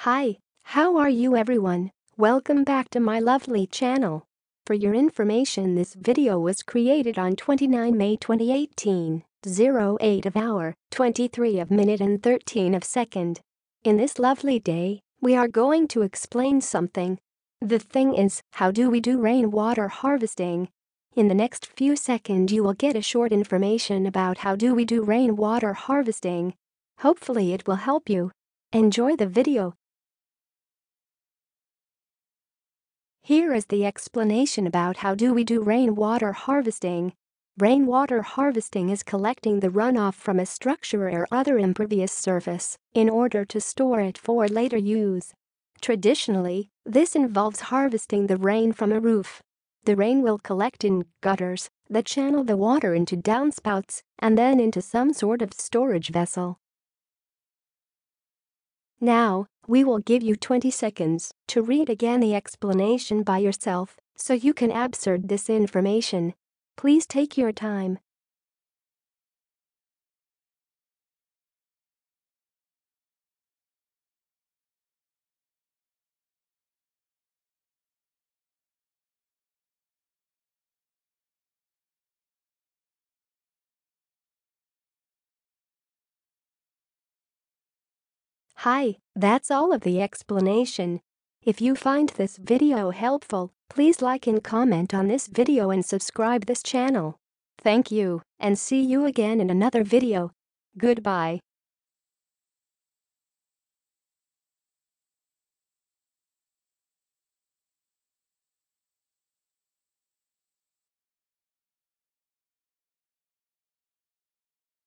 Hi, how are you everyone? Welcome back to my lovely channel. For your information, this video was created on 29 May 2018, 08 of hour, 23 of minute and 13 of second. In this lovely day, we are going to explain something. The thing is, how do we do rainwater harvesting? In the next few seconds you will get a short information about how do we do rainwater harvesting. Hopefully it will help you. Enjoy the video. Here is the explanation about how do we do rainwater harvesting. Rainwater harvesting is collecting the runoff from a structure or other impervious surface in order to store it for later use. Traditionally, this involves harvesting the rain from a roof. The rain will collect in gutters that channel the water into downspouts and then into some sort of storage vessel. Now, we will give you 20 seconds to read again the explanation by yourself so you can absorb this information. Please take your time. Hi, that's all of the explanation. If you find this video helpful, please like and comment on this video and subscribe this channel. Thank you, and see you again in another video. Goodbye.